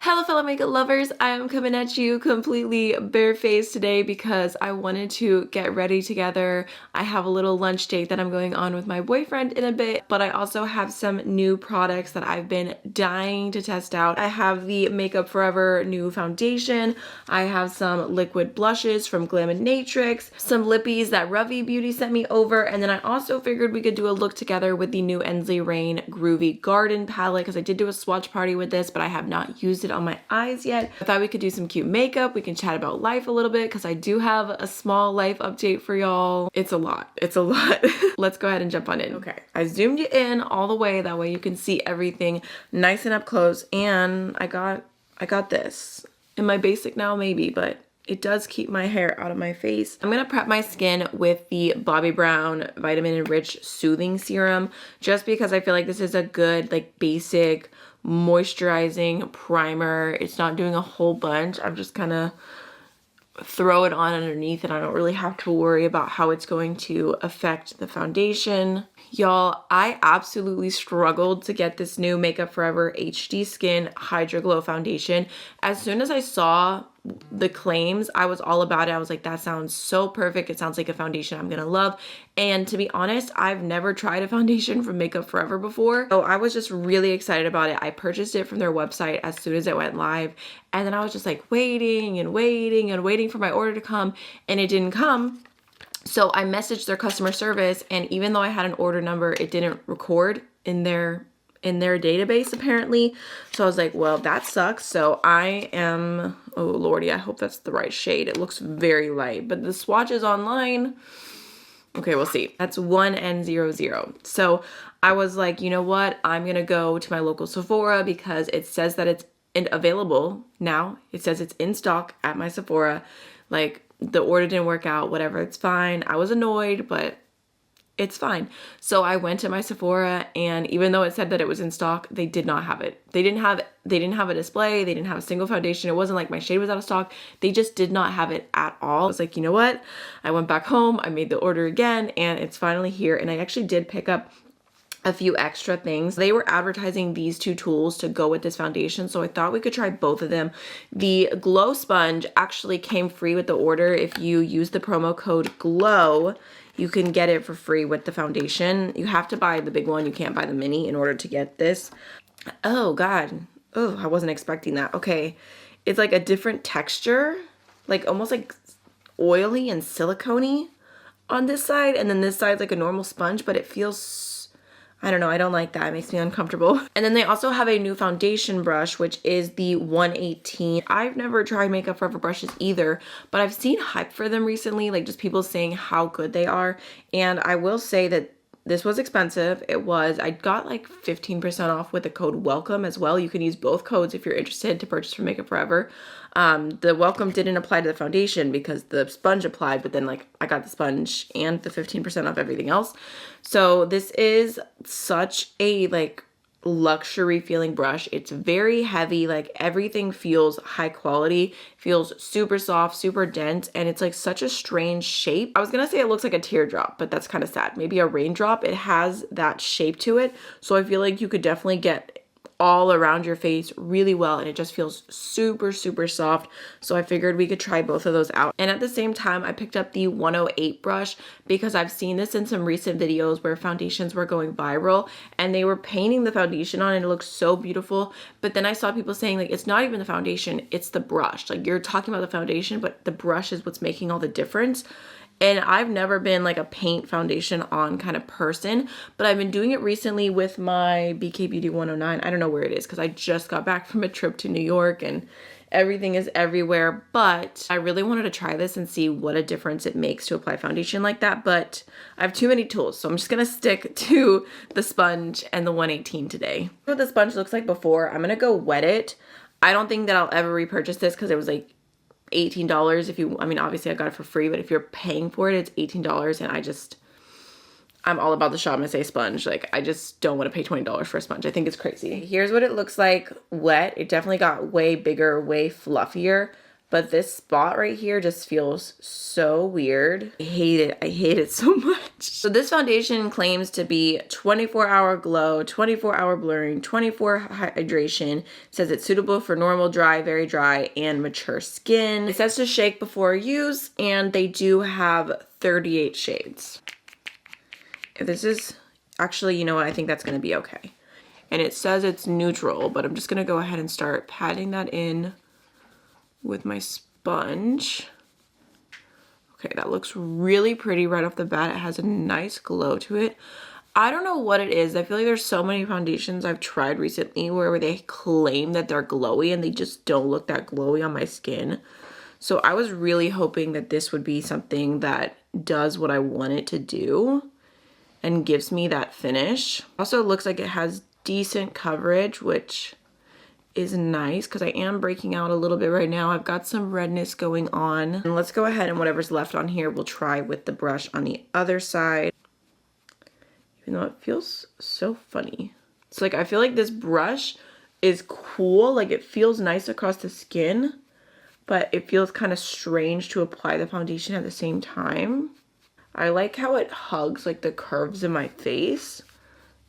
Hello fellow makeup lovers, I am coming at you completely barefaced today because I wanted to get ready together. I have a little lunch date that I'm going on with my boyfriend in a bit, but I also have some new products that I've been dying to test out. I have the Makeup Forever new foundation, I have some liquid blushes from Glaminatrix, some lippies that Ravi Beauty sent me over, and then I also figured we could do a look together with the new Ensley Reign Groovy Garden palette because I did do a swatch party with this, but I have not used it on my eyes yet. I thought we could do some cute makeup. We can chat about life a little bit because I do have a small life update for y'all. It's a lot. It's a lot. Let's go ahead and jump on in. Okay, I zoomed you in all the way. That way you can see everything nice and up close. And I got this. Am I basic now? Maybe, but it does keep my hair out of my face. I'm gonna prep my skin with the Bobbi Brown Vitamin Enriched Soothing Serum just because I feel like this is a good like basic moisturizing primer. It's not doing a whole bunch. I'm just kind of throw it on underneath and I don't really have to worry about how it's going to affect the foundation. Y'all, I absolutely struggled to get this new Makeup Forever HD Skin Hydra Glow Foundation. As soon as I saw the claims, I was all about it. I was like, that sounds so perfect. It sounds like a foundation I'm gonna love. And to be honest, I've never tried a foundation from Makeup Forever before. So I was just really excited about it. I purchased it from their website as soon as it went live. And then I was just like waiting and waiting and waiting for my order to come, and it didn't come. So I messaged their customer service, and even though I had an order number, it didn't record in their database apparently. So I was like, well, that sucks. So I am, oh lordy, I hope that's the right shade. It looks very light, but the swatches online, okay, we'll see. That's 1N00. So I was like, you know what? I'm gonna go to my local Sephora because it says that it's available now. It says it's in stock at my Sephora. Like, the order didn't work out, whatever, it's fine. I was annoyed, but it's fine. So I went to my Sephora, and even though it said that it was in stock, they did not have it. They didn't have a display. They didn't have a single foundation. It wasn't like my shade was out of stock. They just did not have it at all. I was like, you know what? I went back home, I made the order again, and it's finally here. And I actually did pick up a few extra things. They were advertising these two tools to go with this foundation, so I thought we could try both of them. The glow sponge actually came free with the order. If you use the promo code GLOW, you can get it for free with the foundation. You have to buy the big one. You can't buy the mini in order to get this. Oh God. Oh, I wasn't expecting that. Okay. It's like a different texture, like almost like oily and silicone-y on this side, and then this side's like a normal sponge, but it feels, I don't know, I don't like that. It makes me uncomfortable. And then they also have a new foundation brush, which is the 118. I've never tried Makeup Forever brushes either, but I've seen hype for them recently, like just people saying how good they are. And I will say that this was expensive. I got like 15% off with the code WELCOME as well. You can use both codes if you're interested to purchase from Makeup Forever. The welcome didn't apply to the foundation because the sponge applied, but then like I got the sponge and the 15% off everything else. So this is such a like luxury feeling brush. It's very heavy, like everything feels high quality, feels super soft, super dense, and it's like such a strange shape. I was gonna say it looks like a teardrop, but that's kind of sad. Maybe a raindrop. It has that shape to it, so I feel like you could definitely get all around your face really well, and it just feels super soft. So I figured we could try both of those out. And at the same time, I picked up the 108 brush because I've seen this in some recent videos where foundations were going viral and they were painting the foundation on and it looks so beautiful, but then I saw people saying like it's not even the foundation, it's the brush. Like, you're talking about the foundation, but the brush is what's making all the difference. And I've never been like a paint foundation on kind of person, but I've been doing it recently with my BK Beauty 109. I don't know where it is because I just got back from a trip to New York and everything is everywhere, but I really wanted to try this and see what a difference it makes to apply foundation like that, but I have too many tools, so I'm just gonna stick to the sponge and the 118 today. What the sponge looks like before, I'm gonna go wet it. I don't think that I'll ever repurchase this because it was like $18 if you, I mean, obviously I got it for free, but if you're paying for it, it's $18, and I'm all about the Shop Miss A sponge. Like, I just don't want to pay $20 for a sponge. I think it's crazy. Here's what it looks like wet. It definitely got way bigger, way fluffier, but this spot right here just feels so weird. I hate it. I hate it so much. So this foundation claims to be 24-hour glow, 24-hour blurring, 24 hydration. It says it's suitable for normal, dry, very dry, and mature skin. It says to shake before use, and they do have 38 shades. If this is, actually, you know what? I think that's going to be okay. And it says it's neutral, but I'm just going to go ahead and start patting that in with my sponge. Okay, that looks really pretty right off the bat. It has a nice glow to it. I don't know what it is. I feel like there's so many foundations I've tried recently where they claim that they're glowy and they just don't look that glowy on my skin. So I was really hoping that this would be something that does what I want it to do and gives me that finish. Also, it looks like it has decent coverage, which is nice because I am breaking out a little bit right now. I've got some redness going on. And let's go ahead and whatever's left on here, we'll try with the brush on the other side. Even though it feels so funny. It's like, I feel like this brush is cool. Like, it feels nice across the skin, but it feels kind of strange to apply the foundation at the same time. I like how it hugs like the curves in my face.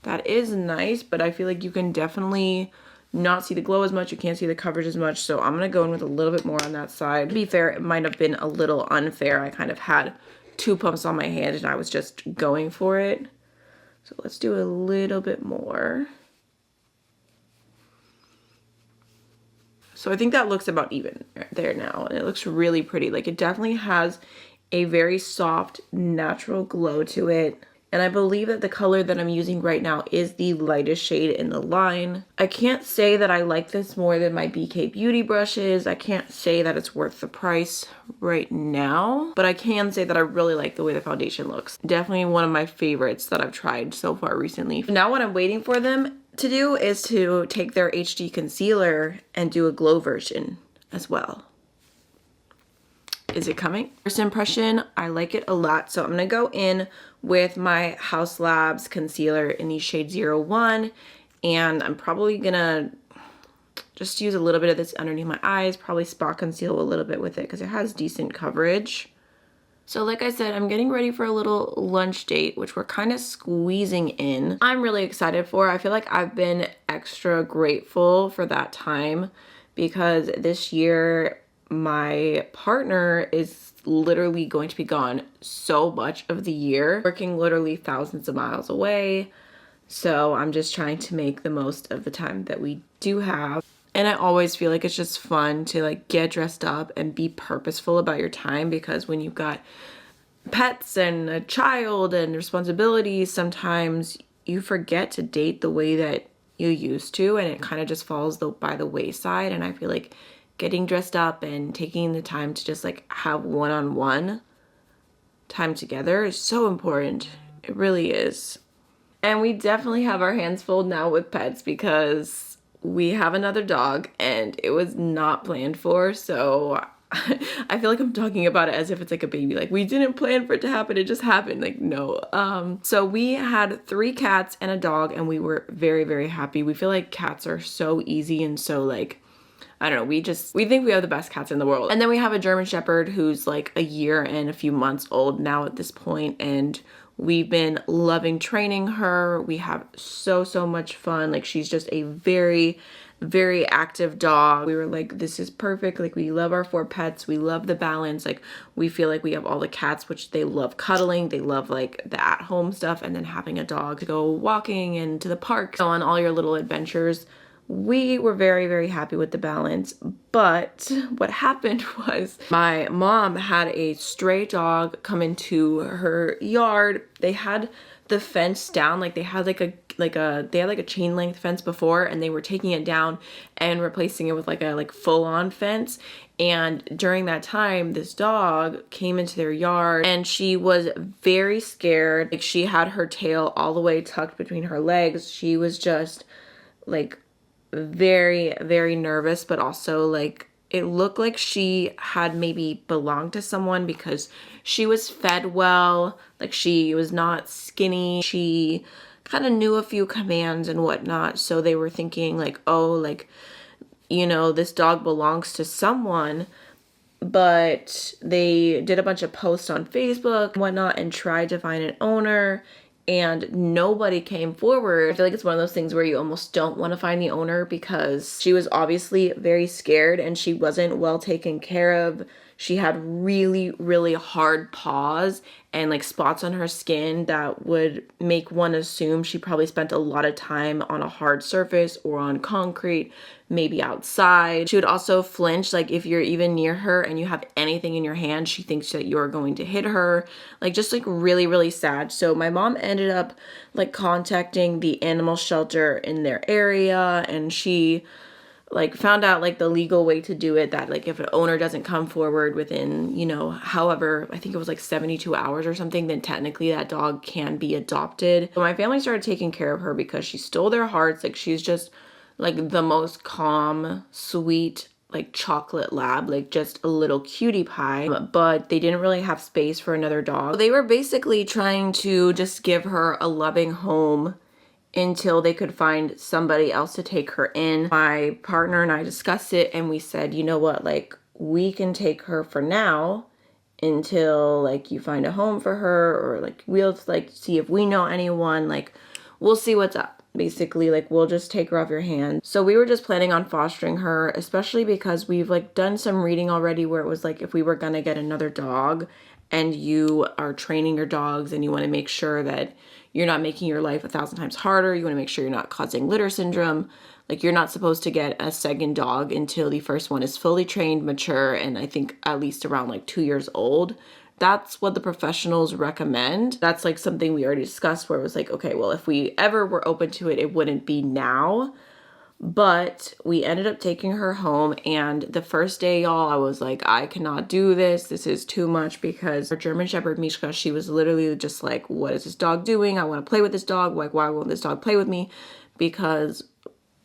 That is nice, but I feel like you can definitely not see the glow as much. You can't see the coverage as much, so I'm going to go in with a little bit more on that side. To be fair, it might have been a little unfair. I kind of had 2 pumps on my hand and I was just going for it. So let's do a little bit more. So I think that looks about even there now, and it looks really pretty. Like, it definitely has a very soft, natural glow to it. And I believe that the color that I'm using right now is the lightest shade in the line. I can't say that I like this more than my BK Beauty brushes. I can't say that it's worth the price right now, but I can say that I really like the way the foundation looks. Definitely one of my favorites that I've tried so far recently. Now what I'm waiting for them to do is to take their HD concealer and do a glow version as well. Is it coming? First impression, I like it a lot. So I'm gonna go in with my Haus Labs concealer in the shade 01, and I'm probably gonna just use a little bit of this underneath my eyes, probably spot conceal a little bit with it because it has decent coverage. So like I said, I'm getting ready for a little lunch date, which we're kind of squeezing in. I'm really excited for. I feel like I've been extra grateful for that time because this year my partner is literally going to be gone so much of the year, working literally thousands of miles away. So I'm just trying to make the most of the time that we do have. And I always feel like it's just fun to like get dressed up and be purposeful about your time, because when you've got pets and a child and responsibilities, sometimes you forget to date the way that you used to, and it kind of just falls by the wayside. And I feel like getting dressed up and taking the time to just like have one-on-one time together is so important. It really is. And we definitely have our hands full now with pets because we have another dog and it was not planned for. So I feel like I'm talking about it as if it's like a baby. Like, we didn't plan for it to happen, it just happened. Like, no. So we had 3 cats and a dog, and we were very, very happy. We feel like cats are so easy and so like, I don't know, we think we have the best cats in the world. And then we have a German Shepherd who's like a year and a few months old now at this point, and we've been loving training her. We have so much fun. Like, she's just a very, very active dog. We were like, this is perfect. Like, we love our 4 pets. We love the balance. Like, we feel like we have all the cats, which they love cuddling. They love like the at-home stuff, and then having a dog to go walking and to the park, go on all your little adventures. We were very, very happy with the balance. But what happened was my mom had a stray dog come into her yard. They had the fence down, like they had like a chain length fence before, and they were taking it down and replacing it with like a full-on fence. And during that time, this dog came into their yard and she was very scared. Like, she had her tail all the way tucked between her legs. She was just like very, very nervous, but also like it looked like she had maybe belonged to someone because she was fed well. Like, she was not skinny. She kind of knew a few commands and whatnot. So they were thinking like, oh, like, you know, this dog belongs to someone. but they did a bunch of posts on Facebook and whatnot and tried to find an owner, and nobody came forward. I feel like it's one of those things where you almost don't want to find the owner because she was obviously very scared and she wasn't well taken care of. She had really, really hard paws and like spots on her skin that would make one assume she probably spent a lot of time on a hard surface or on concrete, maybe outside. She would also flinch, like if you're even near her and you have anything in your hand, she thinks that you're going to hit her. Like just like really, really sad. So my mom ended up like contacting the animal shelter in their area, and she like found out like the legal way to do it, that like if an owner doesn't come forward within, you know, however, I think it was like 72 hours or something, then technically that dog can be adopted. So my family started taking care of her because she stole their hearts. Like she's just like the most calm, sweet, like chocolate lab, like just a little cutie pie, but they didn't really have space for another dog. They were basically trying to just give her a loving home until they could find somebody else to take her in. My partner and I discussed it and we said, you know what, like we can take her for now until like you find a home for her, or like we'll like see if we know anyone, like we'll see what's up. Basically, like we'll just take her off your hand. So we were just planning on fostering her, especially because we've like done some reading already where it was like if we were gonna get another dog and you are training your dogs and you want to make sure that you're not making your life 1,000 times harder, you want to make sure you're not causing litter syndrome, like you're not supposed to get a second dog until the first one is fully trained, mature, and I think at least around like 2 years old. That's what the professionals recommend. That's like something we already discussed where it was like, okay, well, if we ever were open to it, it wouldn't be now. But we ended up taking her home, and the first day, y'all, I was like, I cannot do this. This is too much, because our German Shepherd, Mishka, she was literally just like, what is this dog doing? I want to play with this dog. Like, why won't this dog play with me? Because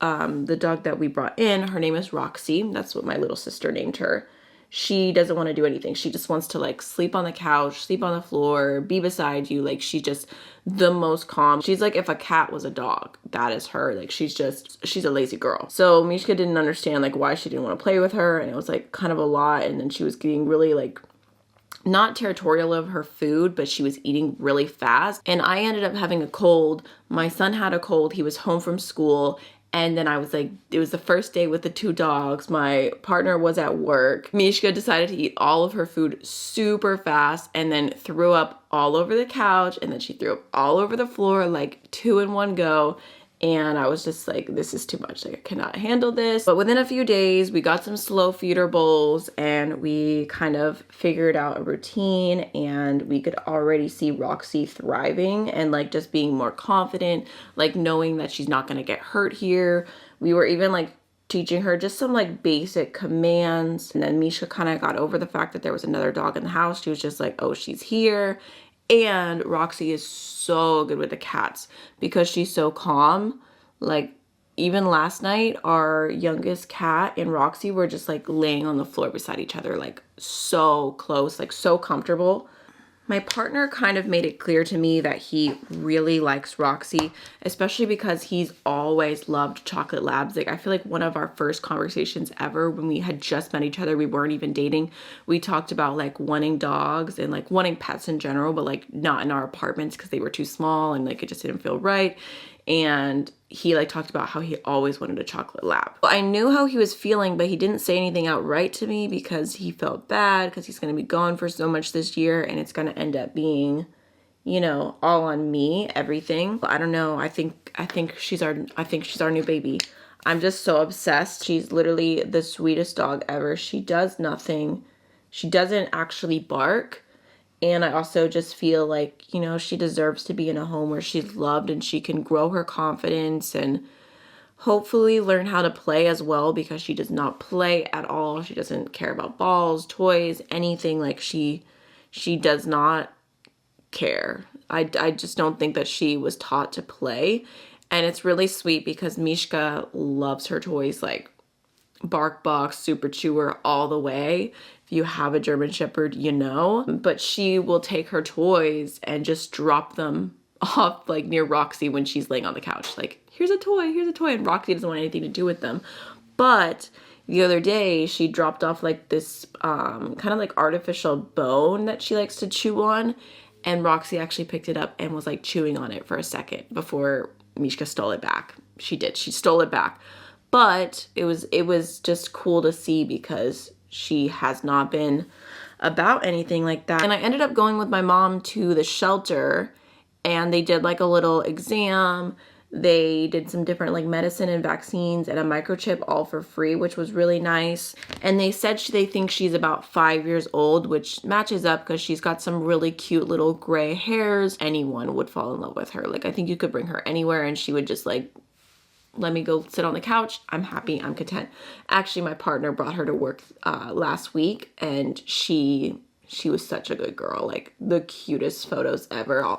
the dog that we brought in, her name is Roxy. That's what my little sister named her. She doesn't want to do anything. She just wants to like sleep on the couch, sleep on the floor, be beside you. Like she's just the most calm. She's like if a cat was a dog, that is her. Like she's a lazy girl. So Mishka didn't understand like why she didn't want to play with her, and it was like kind of a lot. And then she was getting really like not territorial of her food, but she was eating really fast. And I ended up having a cold. My son had a cold. He was home from school. And then I was like, it was the first day with the 2 dogs. My partner was at work. Mishka decided to eat all of her food super fast and then threw up all over the couch. And then she threw up all over the floor, like 2 in one go. And I was just like, this is too much. Like, I cannot handle this. But within a few days, we got some slow feeder bowls and we kind of figured out a routine, and we could already see Roxy thriving and like just being more confident, like knowing that she's not going to get hurt here. We were even like teaching her just some like basic commands. And then Misha kind of got over the fact that there was another dog in the house. She was just like, oh, she's here. And Roxy is so good with the cats because she's so calm. Like even last night, our youngest cat and Roxy were just like laying on the floor beside each other, like so close, like so comfortable. My partner kind of made it clear to me that he really likes Roxy, especially because he's always loved chocolate labs. Like I feel like one of our first conversations ever when we had just met each other, we weren't even dating. We talked about like wanting dogs and like wanting pets in general, but like not in our apartments because they were too small and like it just didn't feel right. And he like talked about how he always wanted a chocolate lab. I knew how he was feeling, but he didn't say anything outright to me because he felt bad because he's going to be gone for so much this year and it's going to end up being, you know, all on me, everything. I don't know. I think she's our new baby. I'm just so obsessed. She's literally the sweetest dog ever. She does nothing. She doesn't actually bark. And I also just feel like, you know, she deserves to be in a home where she's loved and she can grow her confidence and hopefully learn how to play as well, because she does not play at all. She doesn't care about balls, toys, anything. Like she does not care. I just don't think that she was taught to play. And it's really sweet because Mishka loves her toys, like Bark Box, Super Chewer, all the way. If you have a German Shepherd, you know. But she will take her toys and just drop them off like near Roxy when she's laying on the couch. Like, here's a toy, and Roxy doesn't want anything to do with them. But the other day she dropped off like this kind of like artificial bone that she likes to chew on, and Roxy actually picked it up and was like chewing on it for a second before Mishka stole it back. She stole it back. But it was just cool to see because she has not been about anything like that. And I ended up going with my mom to the shelter, and they did like a little exam. They did some different like medicine and vaccines and a microchip all for free, which was really nice. And they said they think she's about 5 years old, which matches up because she's got some really cute little gray hairs. Anyone would fall in love with her. Like, I think you could bring her anywhere and she would just like, let me go sit on the couch. I'm happy. I'm content. Actually, my partner brought her to work last week, and she was such a good girl. Like, the cutest photos ever.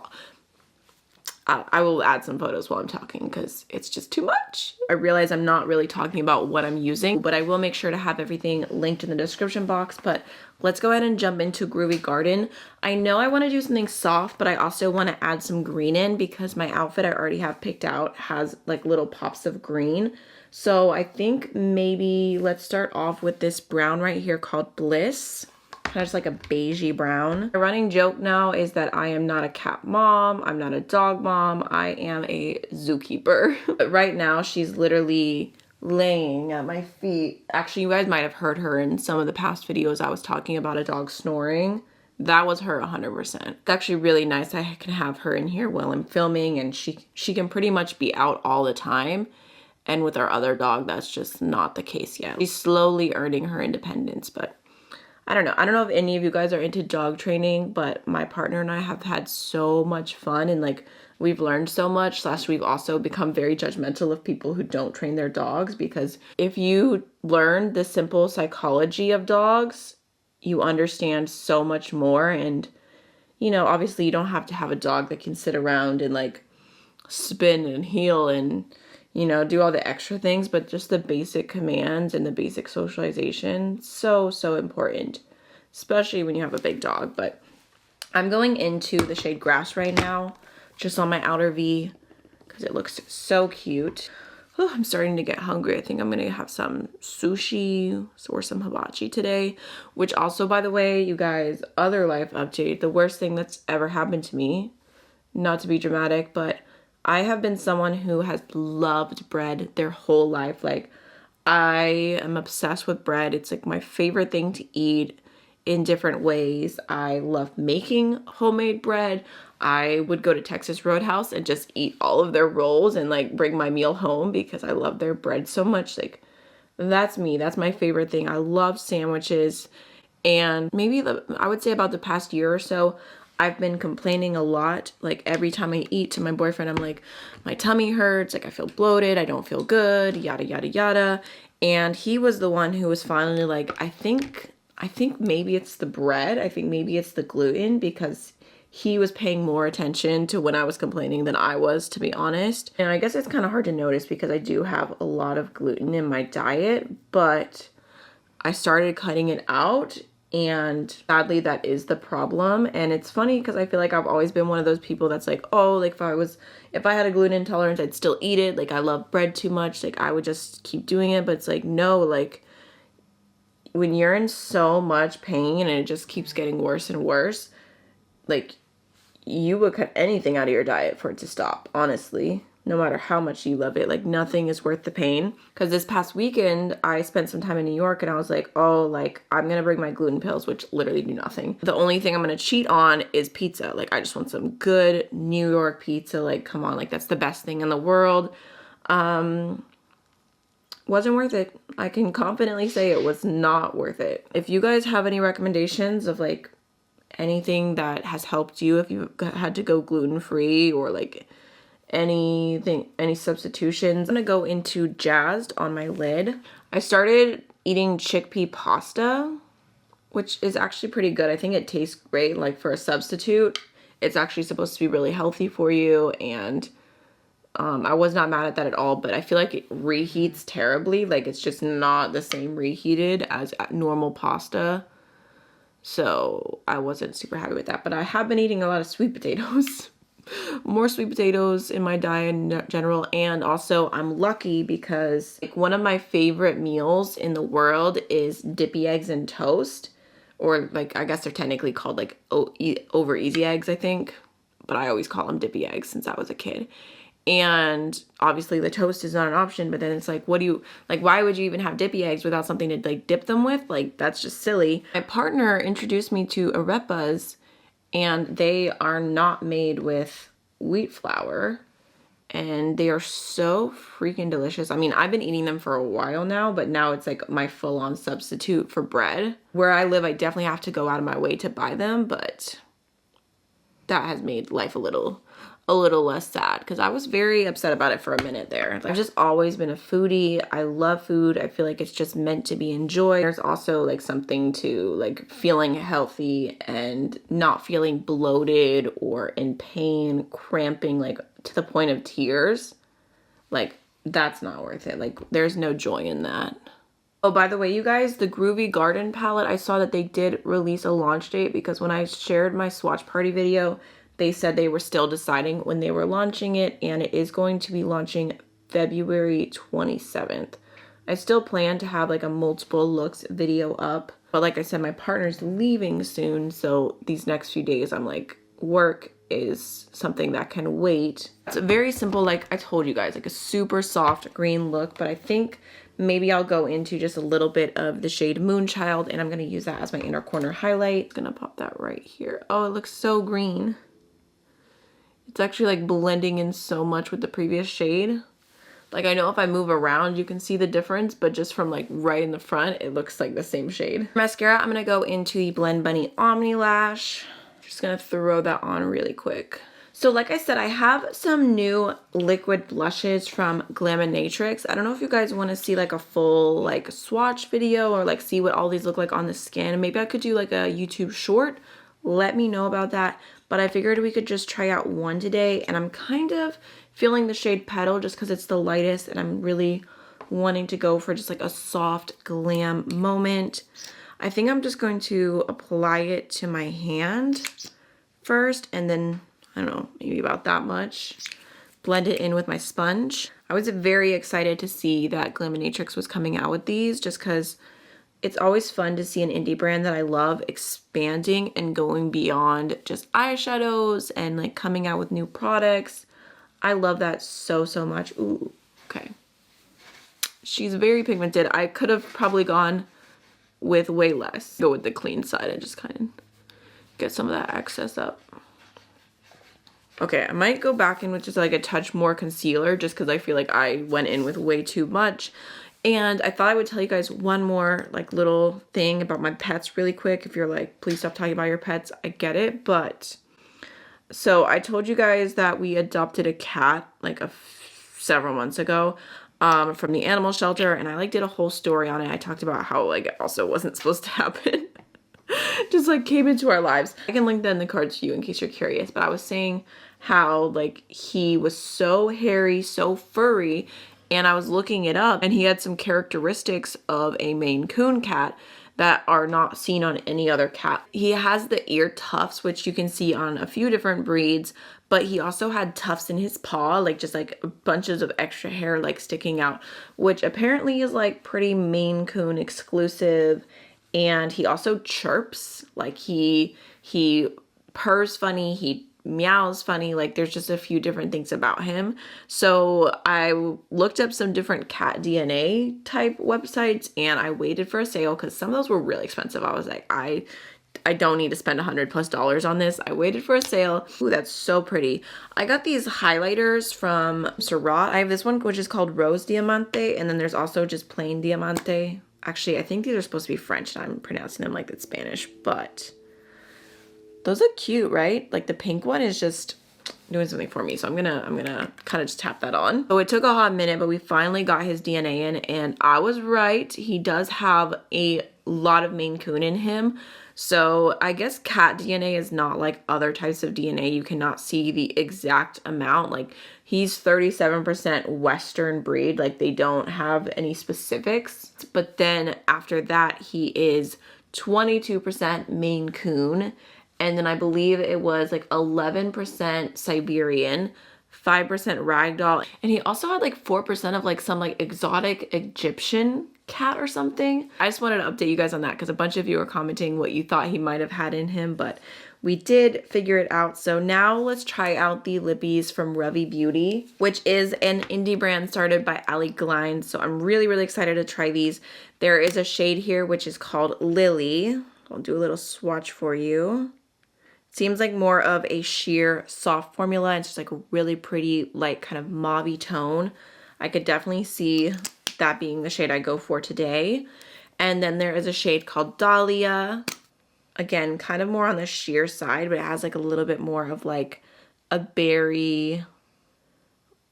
I will add some photos while I'm talking because it's just too much. I realize I'm not really talking about what I'm using, but I will make sure to have everything linked in the description box. But let's go ahead and jump into Groovy Garden. I know I want to do something soft, but I also want to add some green in because my outfit I already have picked out has like little pops of green. So I think maybe let's start off with this brown right here called Bliss. Kind of just like a beigey brown. The running joke now is that I am not a cat mom. I'm not a dog mom. I am a zookeeper. But right now she's literally laying at my feet. Actually, you guys might have heard her in some of the past videos. I was talking about a dog snoring. That was her 100%. It's actually really nice. I can have her in here while I'm filming, and she can pretty much be out all the time. And with our other dog, that's just not the case yet. She's slowly earning her independence, but I don't know. I don't know if any of you guys are into dog training, but my partner and I have had so much fun, and like we've learned so much. / we've also become very judgmental of people who don't train their dogs, because if you learn the simple psychology of dogs, you understand so much more. And you know, obviously you don't have to have a dog that can sit around and like spin and heel and, you know, do all the extra things, but just the basic commands and the basic socialization, so important, especially when you have a big dog. But I'm going into the shade Grass right now, just on my outer V, because it looks so cute. Oh, I'm starting to get hungry. I think I'm gonna have some sushi or some hibachi today, which also, by the way, you guys, other life update, the worst thing that's ever happened to me, not to be dramatic, but I have been someone who has loved bread their whole life. Like, I am obsessed with bread. It's like my favorite thing to eat in different ways. I love making homemade bread. I would go to Texas Roadhouse and just eat all of their rolls and like bring my meal home because I love their bread so much. Like, that's me. That's my favorite thing. I love sandwiches. And maybe I would say about the past year or so, I've been complaining a lot. Like, every time I eat, to my boyfriend, I'm like, my tummy hurts, like I feel bloated, I don't feel good, yada, yada, yada. And he was the one who was finally like, I think maybe it's the bread. I think maybe it's the gluten, because he was paying more attention to when I was complaining than I was, to be honest. And I guess it's kind of hard to notice because I do have a lot of gluten in my diet, but I started cutting it out. And sadly, that is the problem. And it's funny because I feel like I've always been one of those people that's like, oh, like if I had a gluten intolerance, I'd still eat it. Like, I love bread too much. Like, I would just keep doing it. But it's like, no, like when you're in so much pain and it just keeps getting worse and worse, like, you would cut anything out of your diet for it to stop, honestly. No matter how much you love it, like, nothing is worth the pain. Because this past weekend, I spent some time in New York, and I was like, oh, like, I'm gonna bring my gluten pills, which literally do nothing. The only thing I'm gonna cheat on is pizza. Like, I just want some good New York pizza. Like, come on, like, that's the best thing in the world. Wasn't worth it. I can confidently say it was not worth it. If you guys have any recommendations of like anything that has helped you, if you had to go gluten-free or like anything, any substitutions, I'm gonna go into Jazzed on my lid. I started eating chickpea pasta, which is actually pretty good. I think it tastes great, like, for a substitute. It's actually supposed to be really healthy for you, and I was not mad at that at all, but I feel like it reheats terribly. Like, it's just not the same reheated as normal pasta. So I wasn't super happy with that, but I have been eating a lot of sweet potatoes. more sweet potatoes in my diet in general. And also I'm lucky because like one of my favorite meals in the world is dippy eggs and toast, or like I guess they're technically called like over easy eggs, I think, but I always call them dippy eggs since I was a kid. And obviously the toast is not an option, but then it's like, what do you, like, why would you even have dippy eggs without something to like dip them with? Like, that's just silly. My partner introduced me to arepas, and they are not made with wheat flour, and they are so freaking delicious. I mean, I've been eating them for a while now, but now it's like my full-on substitute for bread. Where I live, I definitely have to go out of my way to buy them, but that has made life a little less sad because I was very upset about it for a minute there. I've just always been a foodie. I love food. I feel like it's just meant to be enjoyed. There's also like something to like feeling healthy and not feeling bloated or in pain, cramping like to the point of tears. Like, that's not worth it. Like, there's no joy in that. Oh, by the way, you guys, the Groovy Garden palette, I saw that they did release a launch date because when I shared my swatch party video, they said they were still deciding when they were launching it, and it is going to be launching February 27th. I still plan to have like a multiple looks video up, but like I said, my partner's leaving soon, so these next few days I'm like, work is something that can wait. It's very simple, like I told you guys, like a super soft green look, but I think maybe I'll go into just a little bit of the shade Moonchild, and I'm going to use that as my inner corner highlight. I'm going to pop that right here. Oh, it looks so green. It's actually like blending in so much with the previous shade. Like, I know if I move around, you can see the difference, but just from like right in the front, it looks like the same shade. Mascara, I'm going to go into the Blend Bunny Omni Lash. Just going to throw that on really quick. So like I said, I have some new liquid blushes from Glaminatrix. I don't know if you guys want to see like a full like swatch video or like see what all these look like on the skin. Maybe I could do like a YouTube short. Let me know about that. But I figured we could just try out one today, and I'm kind of feeling the shade Petal just because it's the lightest, and I'm really wanting to go for just like a soft glam moment. I think I'm just going to apply it to my hand first, and then I don't know, maybe about that much. Blend it in with my sponge. I was very excited to see that Glaminatrix was coming out with these just because it's always fun to see an indie brand that I love expanding and going beyond just eyeshadows and like coming out with new products. I love that so, so much. Ooh, okay. She's very pigmented. I could have probably gone with way less. Go with the clean side and just kind of get some of that excess up. Okay, I might go back in with just like a touch more concealer just because I feel like I went in with way too much. And I thought I would tell you guys one more like little thing about my pets really quick. If you're like, please stop talking about your pets, I get it. But so I told you guys that we adopted a cat like several months ago from the animal shelter, and I like did a whole story on it. I talked about how like it also wasn't supposed to happen. Just like came into our lives. I can link that in the card to you in case you're curious, but I was saying how like he was so hairy, so furry, and I was looking it up, and he had some characteristics of a Maine Coon cat that are not seen on any other cat. He has the ear tufts, which you can see on a few different breeds, but he also had tufts in his paw, like just like bunches of extra hair like sticking out, which apparently is like pretty Maine Coon exclusive. And he also chirps, like he purrs funny, he meows funny, like there's just a few different things about him. So I looked up some different cat DNA type websites, and I waited for a sale because some of those were really expensive. I was like, I don't need to spend $100+ on this. I waited for a sale. Ooh, that's so pretty. I got these highlighters from Surat. I have this one which is called Rose Diamante, and then there's also just plain Diamante. Actually, I think these are supposed to be French, and I'm pronouncing them like it's Spanish, but those look cute, right? Like the pink one is just doing something for me, so I'm gonna kind of just tap that on. So it took a hot minute, but we finally got his DNA in, and I was right. He does have a lot of Maine Coon in him. So I guess cat DNA is not like other types of DNA. You cannot see the exact amount. Like he's 37% Western breed. Like they don't have any specifics. But then after that, he is 22% Maine Coon And then I believe it was like 11% Siberian, 5% ragdoll. And he also had like 4% of like some like exotic Egyptian cat or something. I just wanted to update you guys on that because a bunch of you were commenting what you thought he might have had in him, but we did figure it out. So now let's try out the lippies from Revi Beauty, which is an indie brand started by Ali Glein. So I'm really, really excited to try these. There is a shade here which is called Lily. I'll do a little swatch for you. Seems like more of a sheer soft formula. It's just like a really pretty light kind of mauve-y tone. I could definitely see that being the shade I go for today. And then there is a shade called Dahlia. Again, kind of more on the sheer side, but it has like a little bit more of like a berry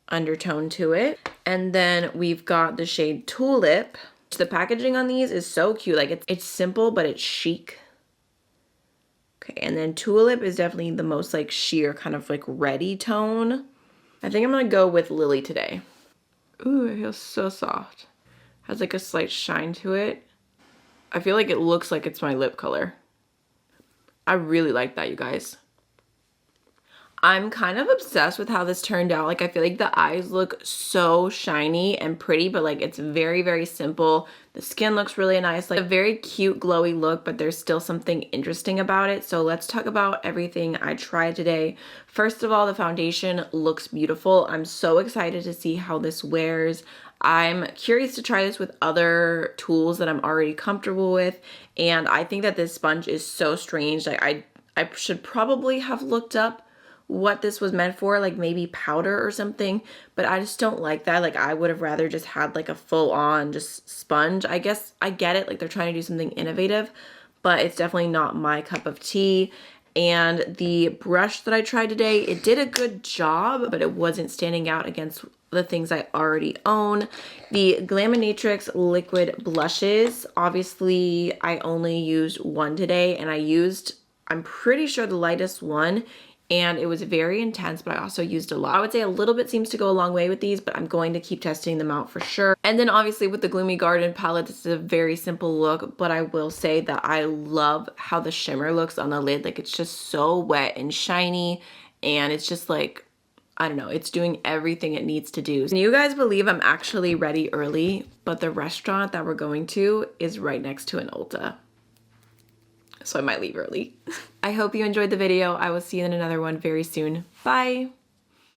undertone to it. And then we've got the shade Tulip. The packaging on these is so cute. Like it's simple, but it's chic. Okay, and then Tulip is definitely the most like sheer kind of like reddy tone. I think I'm gonna go with Lily today. Ooh, it feels so soft. Has like a slight shine to it. I feel like it looks like it's my lip color. I really like that, you guys. I'm kind of obsessed with how this turned out. Like, I feel like the eyes look so shiny and pretty, but like it's very, very simple. The skin looks really nice, like a very cute glowy look, but there's still something interesting about it. So let's talk about everything I tried today. First of all, the foundation looks beautiful. I'm so excited to see how this wears. I'm curious to try this with other tools that I'm already comfortable with. And I think that this sponge is so strange. Like I should probably have looked up what this was meant for, like maybe powder or something, but I just don't like that. Like I would have rather just had like a full-on just sponge. I guess I get it, like they're trying to do something innovative, but it's definitely not my cup of tea. And the brush that I tried today, it did a good job, but it wasn't standing out against the things I already own. The Glaminatrix liquid blushes, obviously I only used one today, and I used, I'm pretty sure, the lightest one, and it was very intense, but I also used a lot. I would say a little bit seems to go a long way with these, but I'm going to keep testing them out for sure. And then obviously with the Gloomy Garden palette, this is a very simple look, but I will say that I love how the shimmer looks on the lid. Like it's just so wet and shiny, and it's just like, I don't know, it's doing everything it needs to do. Can you guys believe I'm actually ready early, but the restaurant that we're going to is right next to an Ulta. So I might leave early. I hope you enjoyed the video. I will see you in another one very soon. Bye.